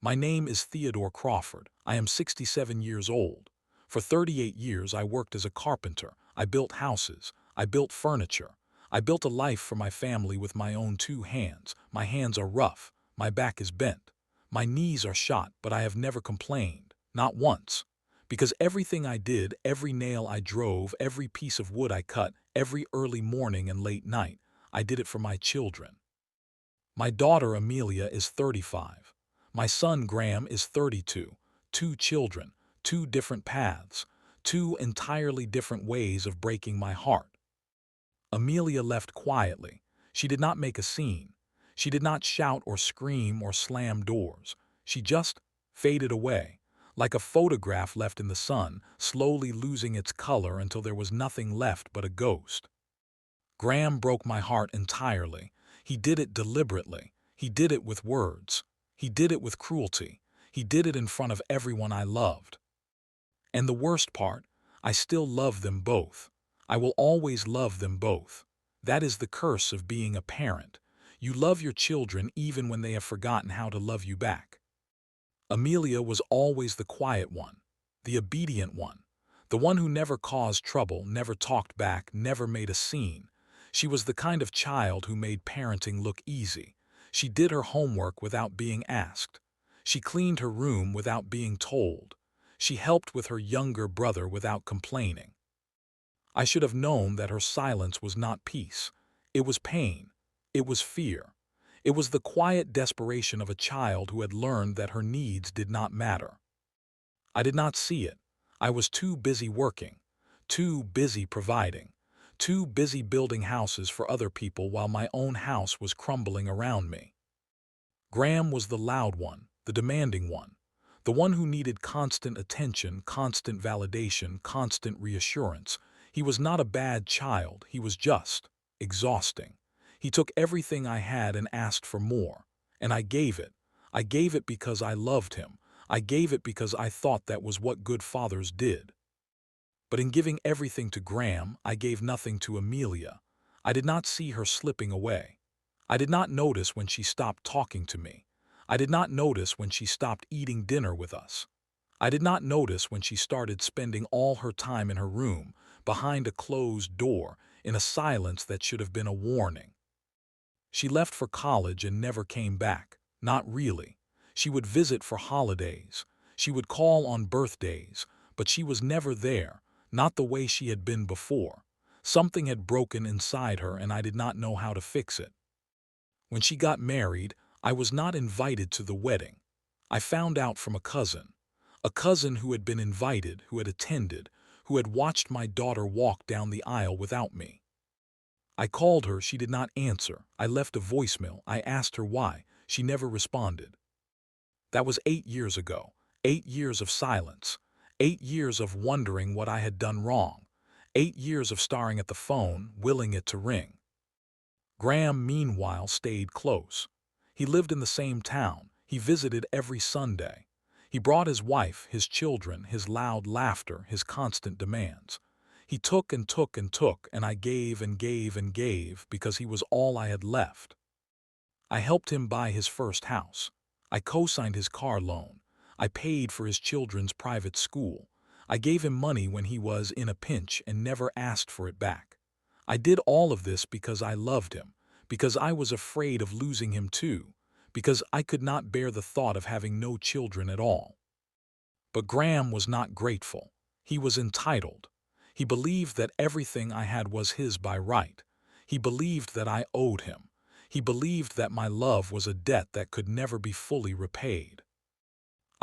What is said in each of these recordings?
My name is Theodore Crawford. I am 67 years old. For 38 years I worked as a carpenter. I built houses. I built furniture. I built a life for my family with my own two hands. My hands are rough. My back is bent. My knees are shot, but I have never complained. Not once. Because everything I did, every nail I drove, every piece of wood I cut, every early morning and late night, I did it for my children. My daughter Amelia is 35. My son Graham is 32. Two children, two different paths, two entirely different ways of breaking my heart. Amelia left quietly. She did not make a scene. She did not shout or scream or slam doors. She just faded away, like a photograph left in the sun, slowly losing its color until there was nothing left but a ghost. Graham broke my heart entirely. He did it deliberately. He did it with words. He did it with cruelty. He did it in front of everyone I loved. And the worst part, I still love them both. I will always love them both. That is the curse of being a parent. You love your children even when they have forgotten how to love you back. Amelia was always the quiet one, the obedient one, the one who never caused trouble, never talked back, never made a scene. She was the kind of child who made parenting look easy. She did her homework without being asked. She cleaned her room without being told. She helped with her younger brother without complaining. I should have known that her silence was not peace. It was pain. It was fear. It was the quiet desperation of a child who had learned that her needs did not matter. I did not see it. I was too busy working, too busy providing, too busy building houses for other people while my own house was crumbling around me. Graham was the loud one, the demanding one, the one who needed constant attention, constant validation, constant reassurance. He was not a bad child, he was just exhausting. He took everything I had and asked for more, and I gave it. I gave it because I loved him. I gave it because I thought that was what good fathers did. But in giving everything to Graham, I gave nothing to Amelia. I did not see her slipping away. I did not notice when she stopped talking to me. I did not notice when she stopped eating dinner with us. I did not notice when she started spending all her time in her room, behind a closed door, in a silence that should have been a warning. She left for college and never came back. Not really. She would visit for holidays. She would call on birthdays, but she was never there, not the way she had been before. Something had broken inside her and I did not know how to fix it. When she got married, I was not invited to the wedding. I found out from a cousin who had been invited, who had attended, who had watched my daughter walk down the aisle without me. I called her, she did not answer. I left a voicemail. I asked her why. She never responded. That was 8 years ago. 8 years of silence. 8 years of wondering what I had done wrong. 8 years of staring at the phone, willing it to ring. Graham, meanwhile, stayed close. He lived in the same town. He visited every Sunday. He brought his wife, his children, his loud laughter, his constant demands. He took and took and took, and I gave and gave and gave because he was all I had left. I helped him buy his first house. I co-signed his car loan. I paid for his children's private school. I gave him money when he was in a pinch and never asked for it back. I did all of this because I loved him, because I was afraid of losing him too, because I could not bear the thought of having no children at all. But Graham was not grateful. He was entitled. He believed that everything I had was his by right. He believed that I owed him. He believed that my love was a debt that could never be fully repaid.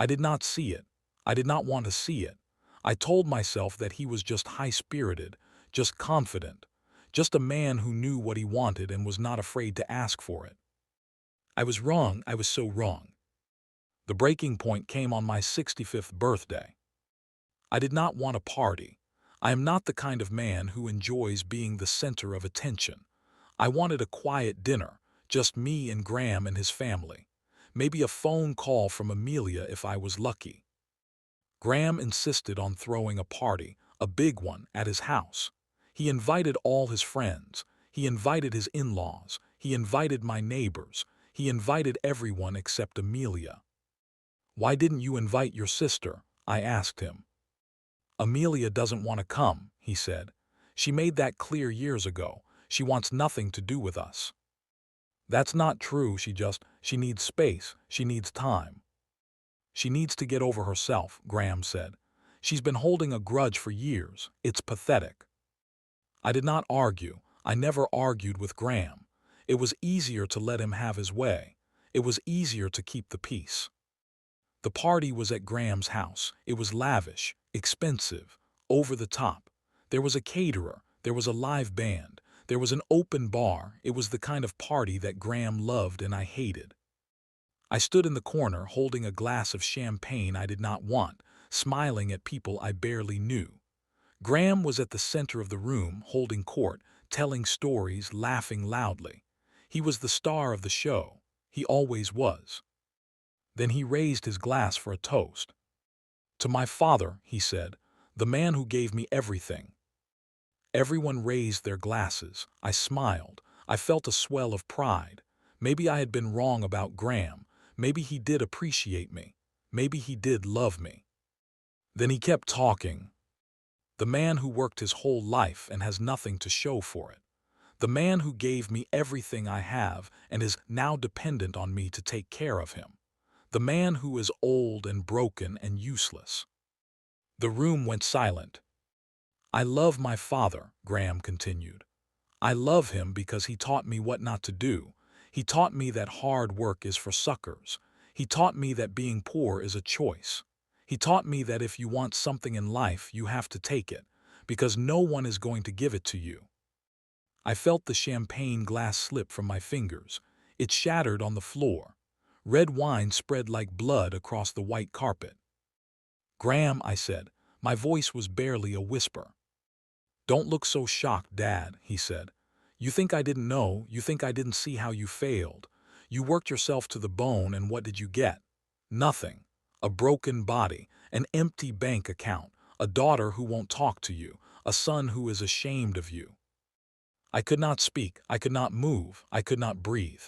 I did not see it. I did not want to see it. I told myself that he was just high-spirited, just confident, just a man who knew what he wanted and was not afraid to ask for it. I was wrong. I was so wrong. The breaking point came on my 65th birthday. I did not want a party. I am not the kind of man who enjoys being the center of attention. I wanted a quiet dinner, just me and Graham and his family. Maybe a phone call from Amelia if I was lucky. Graham insisted on throwing a party, a big one, at his house. He invited all his friends. He invited his in-laws. He invited my neighbors. He invited everyone except Amelia. "Why didn't you invite your sister?" I asked him. "Amelia doesn't want to come," he said. "She made that clear years ago. She wants nothing to do with us." "That's not true. She needs space. She needs time. She needs to get over herself," Graham said. "She's been holding a grudge for years. It's pathetic." I did not argue. I never argued with Graham. It was easier to let him have his way. It was easier to keep the peace. The party was at Graham's house. It was lavish, expensive, over the top. There was a caterer. There was a live band. There was an open bar. It was the kind of party that Graham loved and I hated. I stood in the corner holding a glass of champagne I did not want, smiling at people I barely knew. Graham was at the center of the room, holding court, telling stories, laughing loudly. He was the star of the show. He always was. Then he raised his glass for a toast. "To my father," he said, "the man who gave me everything." Everyone raised their glasses. I smiled. I felt a swell of pride. Maybe I had been wrong about Graham. Maybe he did appreciate me. Maybe he did love me. Then he kept talking. "The man who worked his whole life and has nothing to show for it. The man who gave me everything I have and is now dependent on me to take care of him. The man who is old and broken and useless." The room went silent. "I love my father," Graham continued. "I love him because he taught me what not to do. He taught me that hard work is for suckers. He taught me that being poor is a choice. He taught me that if you want something in life, you have to take it, because no one is going to give it to you." I felt the champagne glass slip from my fingers. It shattered on the floor. Red wine spread like blood across the white carpet. "Graham," I said. My voice was barely a whisper. "Don't look so shocked, Dad," he said. "You think I didn't know, you think I didn't see how you failed. You worked yourself to the bone, and what did you get? Nothing. A broken body, an empty bank account, a daughter who won't talk to you, a son who is ashamed of you." I could not speak, I could not move, I could not breathe.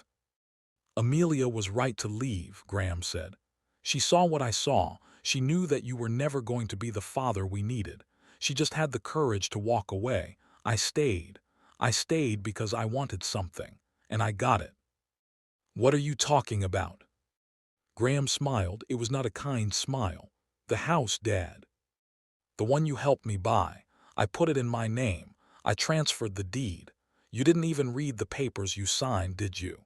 "Amelia was right to leave," Graham said. "She saw what I saw. She knew that you were never going to be the father we needed. She just had the courage to walk away. I stayed. I stayed because I wanted something, and I got it." "What are you talking about?" Graham smiled. It was not a kind smile. "The house, Dad. The one you helped me buy. I put it in my name. I transferred the deed. You didn't even read the papers you signed, did you?"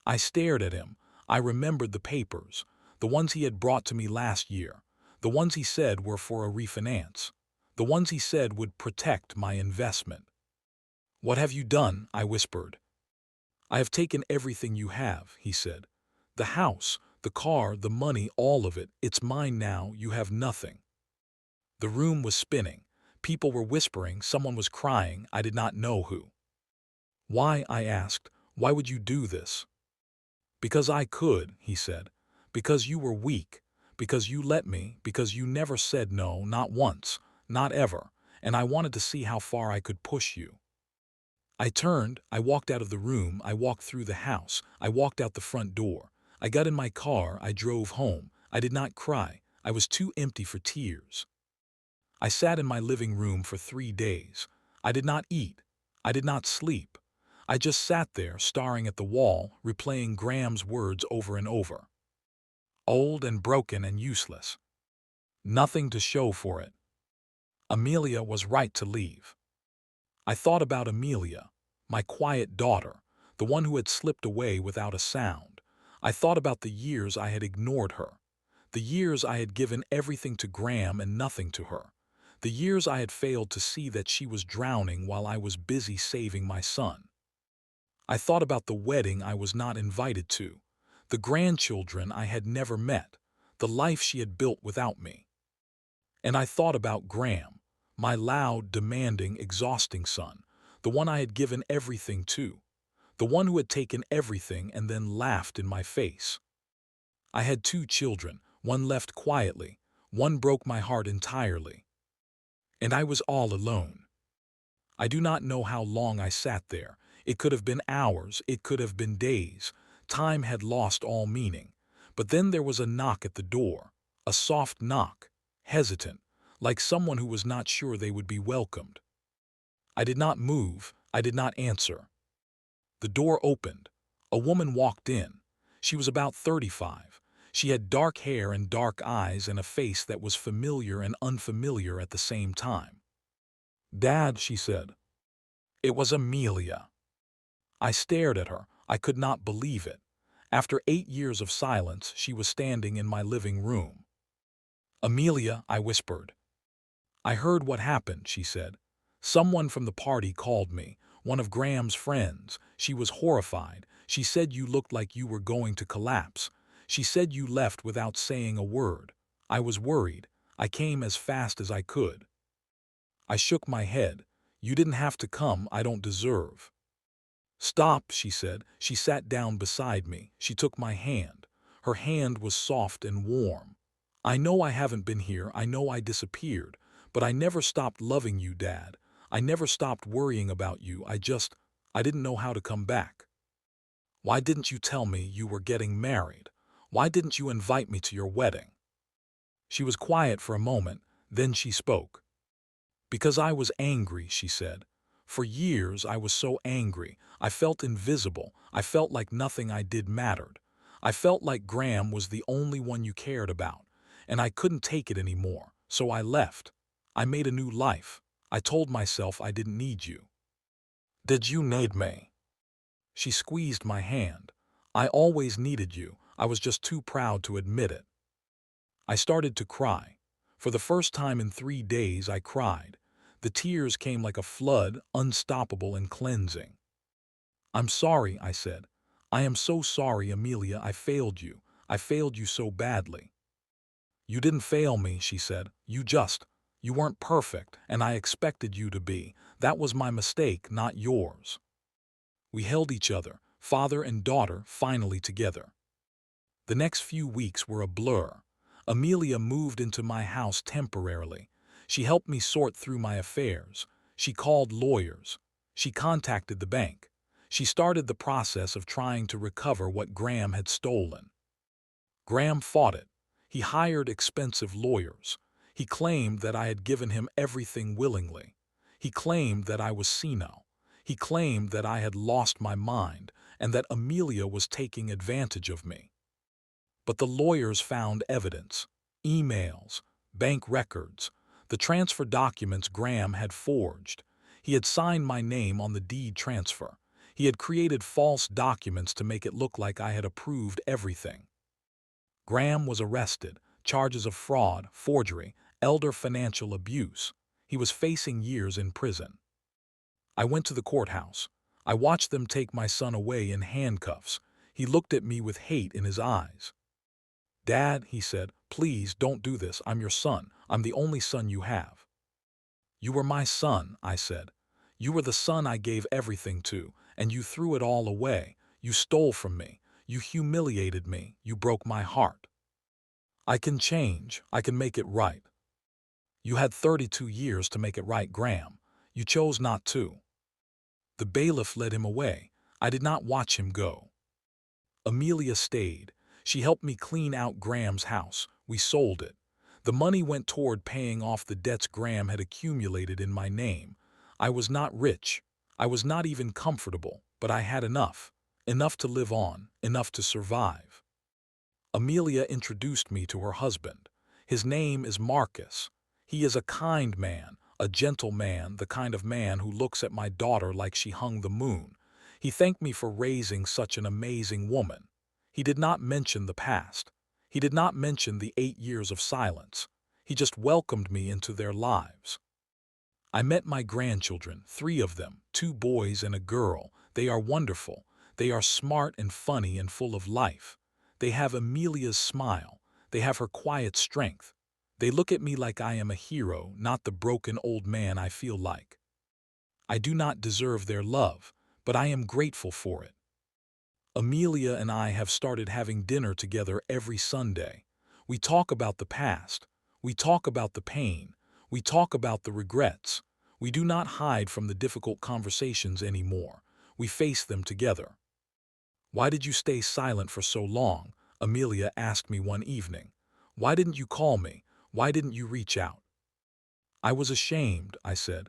I stared at him. I remembered the papers, the ones he had brought to me last year, the ones he said were for a refinance, the ones he said would protect my investment. "What have you done?" I whispered. "I have taken everything you have," he said. "The house, the car, the money, all of it. It's mine now. You have nothing." The room was spinning. People were whispering. Someone was crying. I did not know who. "Why?" I asked. "Why would you do this?" "Because I could," he said. "Because you were weak. Because you let me. Because you never said no, not once, not ever. And I wanted to see how far I could push you." I turned. I walked out of the room. I walked through the house. I walked out the front door. I got in my car. I drove home. I did not cry. I was too empty for tears. I sat in my living room for 3 days. I did not eat. I did not sleep. I just sat there, staring at the wall, replaying Graham's words over and over. Old and broken and useless. Nothing to show for it. Amelia was right to leave. I thought about Amelia, my quiet daughter, the one who had slipped away without a sound. I thought about the years I had ignored her, the years I had given everything to Graham and nothing to her, the years I had failed to see that she was drowning while I was busy saving my son. I thought about the wedding I was not invited to, the grandchildren I had never met, the life she had built without me. And I thought about Graham, my loud, demanding, exhausting son, the one I had given everything to, the one who had taken everything and then laughed in my face. I had 2 children, one left quietly, one broke my heart entirely. And I was all alone. I do not know how long I sat there. It could have been hours, it could have been days. Time had lost all meaning. But then there was a knock at the door, a soft knock, hesitant, like someone who was not sure they would be welcomed. I did not move, I did not answer. The door opened. A woman walked in. She was about 35. She had dark hair and dark eyes and a face that was familiar and unfamiliar at the same time. "Dad," she said. It was Amelia. I stared at her. I could not believe it. After 8 years of silence, she was standing in my living room. "Amelia," I whispered. "I heard what happened," she said. "Someone from the party called me, one of Graham's friends. She was horrified. She said you looked like you were going to collapse. She said you left without saying a word. I was worried. I came as fast as I could." I shook my head. "You didn't have to come. I don't deserve." "Stop," she said. She sat down beside me. She took my hand. Her hand was soft and warm. "I know I haven't been here. I know I disappeared. But I never stopped loving you, Dad. I never stopped worrying about you. I didn't know how to come back. Why didn't you tell me you were getting married? Why didn't you invite me to your wedding?" She was quiet for a moment. Then she spoke. "Because I was angry," she said. "For years I was so angry. I felt invisible. I felt like nothing I did mattered. I felt like Graham was the only one you cared about. And I couldn't take it anymore. So I left. I made a new life. I told myself I didn't need you." "Did you need me?" She squeezed my hand. "I always needed you. I was just too proud to admit it." I started to cry. For the first time in 3 days I cried. The tears came like a flood, unstoppable and cleansing. "I'm sorry," I said. "I am so sorry, Amelia. I failed you. I failed you so badly." "You didn't fail me," she said. You weren't perfect, and I expected you to be. That was my mistake, not yours." We held each other, father and daughter, finally together. The next few weeks were a blur. Amelia moved into my house temporarily. She helped me sort through my affairs. She called lawyers. She contacted the bank. She started the process of trying to recover what Graham had stolen. Graham fought it. He hired expensive lawyers. He claimed that I had given him everything willingly. He claimed that I was senile. He claimed that I had lost my mind and that Amelia was taking advantage of me. But the lawyers found evidence: emails, bank records, the transfer documents Graham had forged. He had signed my name on the deed transfer. He had created false documents to make it look like I had approved everything. Graham was arrested, charges of fraud, forgery, elder financial abuse. He was facing years in prison. I went to the courthouse. I watched them take my son away in handcuffs. He looked at me with hate in his eyes. "Dad," he said, "please don't do this. I'm your son. I'm the only son you have." "You were my son," I said. "You were the son I gave everything to, and you threw it all away. You stole from me. You humiliated me. You broke my heart. I can change. I can make it right." "You had 32 years to make it right, Graham. You chose not to." The bailiff led him away. I did not watch him go. Amelia stayed. She helped me clean out Graham's house. We sold it. The money went toward paying off the debts Graham had accumulated in my name. I was not rich. I was not even comfortable, but I had enough. Enough to live on, enough to survive. Amelia introduced me to her husband. His name is Marcus. He is a kind man, a gentle man, the kind of man who looks at my daughter like she hung the moon. He thanked me for raising such an amazing woman. He did not mention the past. He did not mention the 8 years of silence. He just welcomed me into their lives. I met my grandchildren, 3 of them, 2 boys and a girl. They are wonderful. They are smart and funny and full of life. They have Amelia's smile. They have her quiet strength. They look at me like I am a hero, not the broken old man I feel like. I do not deserve their love, but I am grateful for it. Amelia and I have started having dinner together every Sunday. We talk about the past. We talk about the pain. We talk about the regrets. We do not hide from the difficult conversations anymore. We face them together. "Why did you stay silent for so long?" Amelia asked me one evening. Why didn't you call me? Why didn't you reach out? I was ashamed, I said.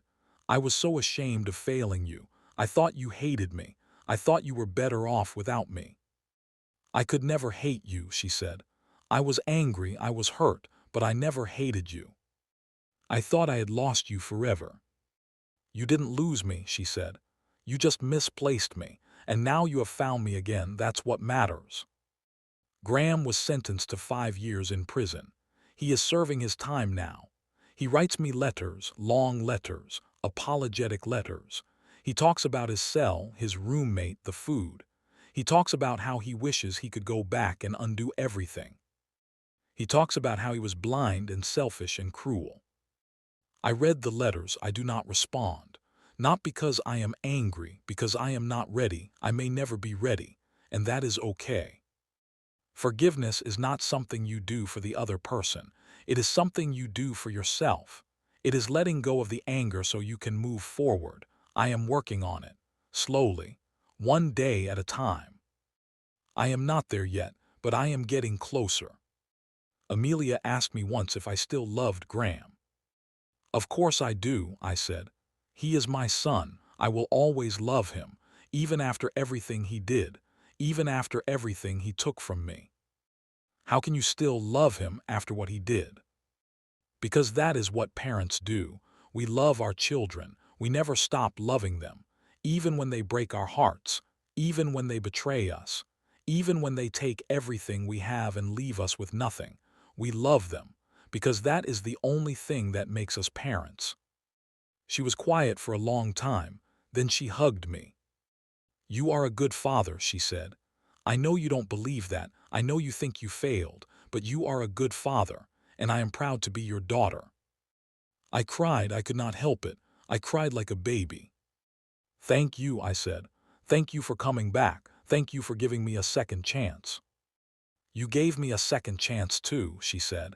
I was so ashamed of failing you. I thought you hated me. I thought you were better off without me. I could never hate you, she said. I was angry, I was hurt, but I never hated you. I thought I had lost you forever. You didn't lose me, she said. You just misplaced me, and now you have found me again, that's what matters. Graham was sentenced to 5 years in prison. He is serving his time now. He writes me letters, long letters, apologetic letters. He talks about his cell, his roommate, the food. He talks about how he wishes he could go back and undo everything. He talks about how he was blind and selfish and cruel. I read the letters, I do not respond. Not because I am angry, because I am not ready, I may never be ready, and that is okay. Forgiveness is not something you do for the other person. It is something you do for yourself. It is letting go of the anger so you can move forward. I am working on it, slowly, one day at a time. I am not there yet, but I am getting closer. Amelia asked me once if I still loved Graham. Of course I do, I said. He is my son. I will always love him, even after everything he did, even after everything he took from me. How can you still love him after what he did? Because that is what parents do. We love our children. We never stop loving them, even when they break our hearts, even when they betray us, even when they take everything we have and leave us with nothing. We love them, because that is the only thing that makes us parents. She was quiet for a long time, then she hugged me. You are a good father, she said. I know you don't believe that, I know you think you failed, but you are a good father, and I am proud to be your daughter. I cried, I could not help it. I cried like a baby. Thank you, I said. Thank you for coming back. Thank you for giving me a second chance. You gave me a second chance too, she said.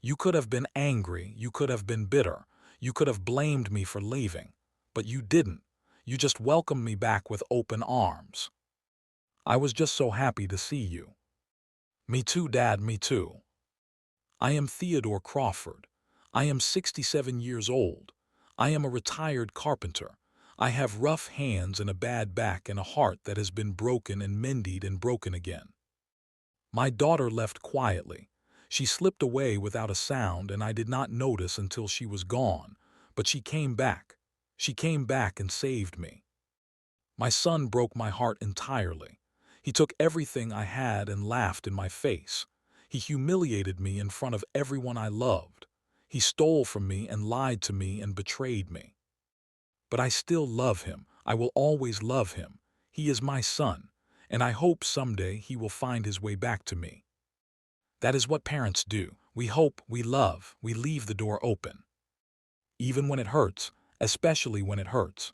You could have been angry, you could have been bitter, you could have blamed me for leaving, but you didn't. You just welcomed me back with open arms. I was just so happy to see you. Me too, Dad, me too. I am Theodore Crawford. I am 67 years old. I am a retired carpenter. I have rough hands and a bad back and a heart that has been broken and mended and broken again. My daughter left quietly. She slipped away without a sound, and I did not notice until she was gone, but she came back. She came back and saved me. My son broke my heart entirely. He took everything I had and laughed in my face. He humiliated me in front of everyone I loved. He stole from me and lied to me and betrayed me. But I still love him. I will always love him. He is my son, and I hope someday he will find his way back to me. That is what parents do. We hope, we love, we leave the door open. Even when it hurts, especially when it hurts.